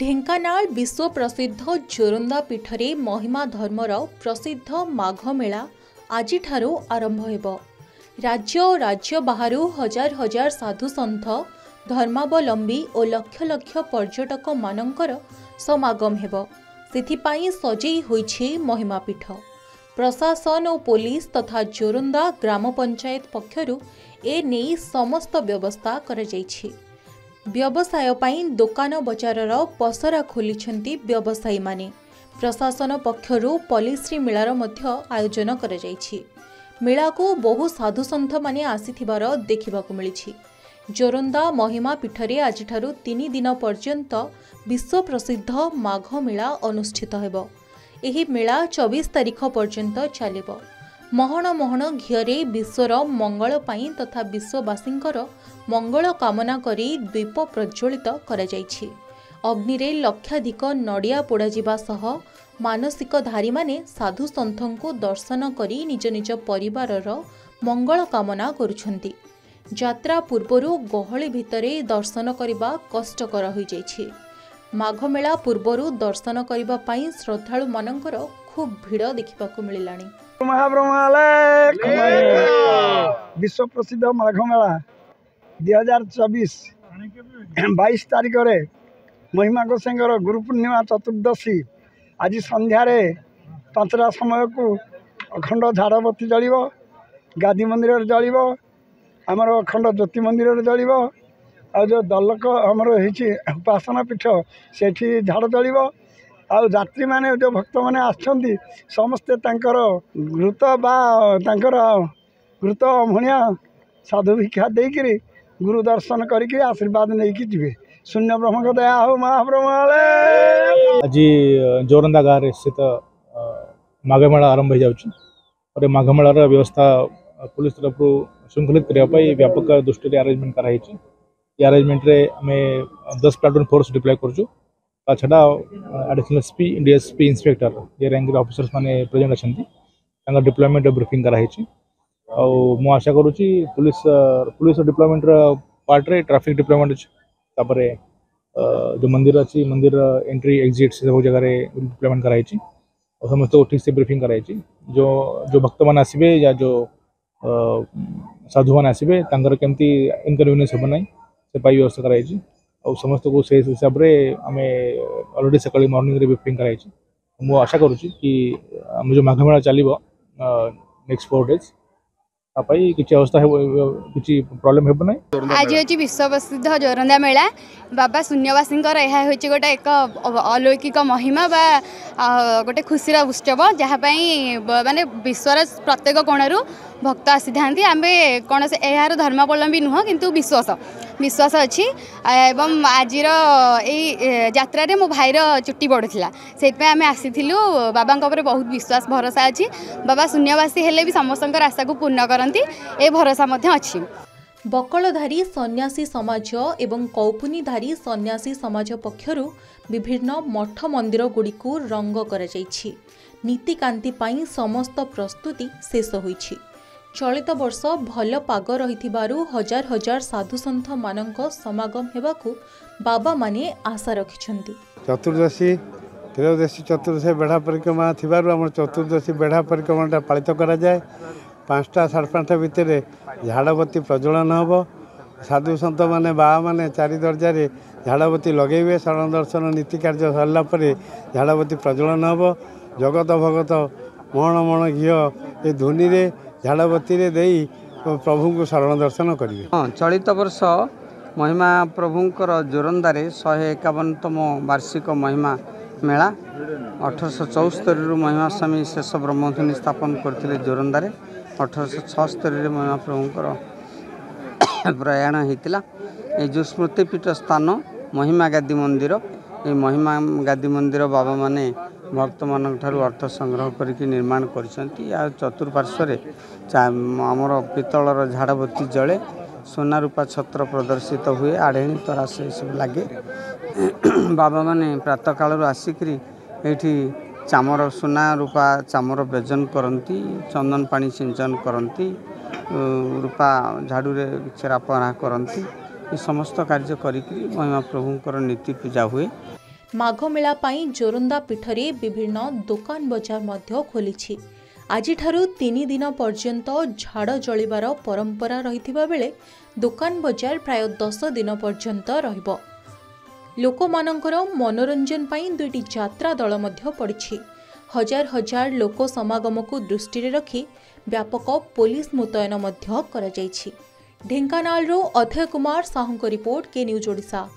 ढेंकानाल विश्व प्रसिद्ध जोरंदा पीठरे महिमा धर्मर प्रसिद्ध माघ मेला आज आरंभ हेबो। राज्य और राज्य बाहर हजार हजार साधु सन्थ धर्मावलंबी और लक्ष लक्ष पर्यटक मानकर समागम हेबो। सेथिपाई सजेई होइछि महिमा पीठ। प्रशासन और पुलिस तथा जोरंदा ग्राम पंचायत पक्षरु ए नेई समस्त व्यवस्था करा जाइछि। व्यवसाय पाई दुकान बजारर पसरा खोलिछंती व्यवसायी माने। प्रशासन पक्षरु पॉलिश्री मेलार मध्य आयोजन करा जाइछि। मेला को बहु साधु सन्थ माने आसीथिबार देखिबाकु मिलिछि। जोरंदा महिमा पीठरे आजिठारु 3 दिन पर्यंत विश्व प्रसिद्ध माघ मेला अनुष्ठित हेबो। एही मेला 24 तारिख पर्यंत चलिबो। महण महण घियरे विश्वर मंगल पाई तथा विश्ववासींकर मंगल कामना करी दीप प्रज्वलित करा जाइछि। अग्नि रे लक्षाधिक नड़िया पोड़ा जिबा सह मानसिकधारी माने साधु सन्थंको दर्शन करी निज निज परिवारर मंगल कामना करुछंती। यात्रा पूर्वरु गहली भितरे दर्शन करिबा कष्टकर होई जाइछि। माघ मेला पूर्वरु दर्शन करिबा पाई श्रद्धालु मानकर खूब भीड़ देखिबाकु मिलिलानी। विश्व प्रसिद्ध माघ मेला 2024 22 तारिख रे महिमा गोसाईंकर गुरु पूर्णिमा चतुर्दशी आज संध्यार 5टा समय को अखंड झाड़बती जलिब, गादी मंदिर जलिब, आमर अखंड ज्योति मंदिर जलिब, आ जो दलक आमर उपासना पीठ से झाड़ जलिब। आउ यात्री माने जो भक्त माने आछंती समस्ते तांकर घृत बा तांकर घृत भणिया साधु भिक्षा देकरी गुरु दर्शन करके आशीर्वाद नहीं कि जीवे। शून्य ब्रह्म को दया हो महाप्रभु। आज जोरंदा गाँव स्थित माघ मेला आरंभ हो जाउछि और माघ मेलार व्यवस्था पुलिस तरफ श्रृंखलित करने व्यापक दृष्टि अरेंजमेंट कराई। ये अरेंजमेंट रे हमें 10 प्लाटून फोर्स डिप्लॉय करछु। ता छडा एडिशनल एसपी डीएसपी इंस्पेक्टर ये रैंक ऑफिसर्स माने प्रेजेंट अछंती। तांका डिप्लॉयमेंट ब्रीफिंग कराई छि। आ मु आशा करूछि पुलिस डिप्लॉयमेंट पार्ट रे ट्रैफिक डिप्लॉयमेंट अछि। तापरे जो मंदिर अच्छी मंदिर एंट्री एग्जिट से सब जगह डिप्लॉयमेंट कराई छि और समस्त ठीक से ब्रीफिंग कराई छि। जो भक्त मान आसबे या जो साधु मान आसबे तांकर केमती इनकन्वीनियंस हो नाही से पाई व्यवस्था कराई छि और समस्त को से हिसाब रे हमें ऑलरेडी सकाळी मॉर्निंग रे ब्रीफिंग कराई छि। मु आशा करूछि कि हम जो माघ मेला चलिबो नेक्स्ट 4 डेज आपई किछि अवस्था है किछि प्रॉब्लम हेबो नै। आज होची विश्व प्रसिद्ध जोरंदा मेला बाबा शून्यवासींकर यह होची गोटे एक अलौकिक महिमा बा गोटे खुशीर उत्सव जहाँ माने विश्वर प्रत्येक कोणरू भक्त आसी था। आम कौन से यार धर्मावलंबी नुह किंतु विश्वास अच्छी एवं आज यात्रा रे मो भाईर चुट्टी पड़ूला से आम आसीलु। बाबा बहुत विश्वास भरोसा अच्छी। बाबा शून्यवासी हेले भी समस्त आशा को पूर्ण करती ए भरोसा अच्छी। बकलधारी सन्यासी समाज एवं कौपुनीधारी सन्यासी समाज पक्षरु विभिन्न मठ मंदिर गुड़िकु रंग करा जाइछि। नीतिकांति पाई समस्त प्रस्तुति शेष होइछि। चलित वर्ष भल पाग रहिथिबारु हजार हजार साधु सन्थ मानक समागम हेबाकु बाबा माने आशा रखिछंती। चतुर्दशी त्रयोदशी चतुर्दशी बेढ़ा परिक्रमा थिबारु हमर चतुर्दशी बेढ़ा परिक्रमाटा पालित करा जाए। 5टा 5:30 भितर झाड़बती प्रज्वलन हम। साधु सन्त माने बा माने 4 दर्जारे झाड़बती लगेबे। शरण दर्शन नीति कार्य सरला परे झाड़बती प्रज्वलन हम। जगत भगत मण मण घियो ए धुनी रे झाड़बती रे देई प्रभु को शरण दर्शन करिवे। चलित वर्ष महिमा प्रभुंकर जोरंदारे 151तम वार्षिक महिमा मेला 1874 महिमा स्वामी शेष ब्रह्मधुनी स्थापन करथिले जोरंदारे। 1876 महिमा प्रभुंकर प्रयाण होता। ये जो स्मृतिपीठ स्थान महिमा गादी मंदिर, ये महिमा गादी मंदिर बाबा माने भक्त मान अर्थ संग्रह करके निर्माण कर चतुर्पार्श्व आमर पितलर झाड़बती जले। सोना रूपा छत्र प्रदर्शित हुए। आढ़ेणी तरा से सब लगे। बाबा माने प्रातः काल आसिक ये चामर सोना रूपा चामर व्यजन करती, चंदन पानी सिंचन करती, रूपा झाड़ू छेरापहरा करती। समस्त कार्य करी महिमा प्रभुंकर नीति पूजा हुए। माघमेला पाई जोरंदा पीठरे विभिन्न दुकान बजार मध्य खोलिछि। आजिठारु 3 दिन पर्यंत झाड़ जलिबार परंपरा रहिथिबा बेले दुकान बजार प्राय 10 दिन पर्यंत रहिबो। लोकमानंकर मनोरंजन पाई 2टी यात्रा दल मध्य पड़िछि। हजार हजार लोक समागम को दृष्टि रखी व्यापक पुलिस मुतयन मध्य करा जायछि। ढेंकानाल रो अथय कुमार साहू को रिपोर्ट के न्यूज ओडिशा।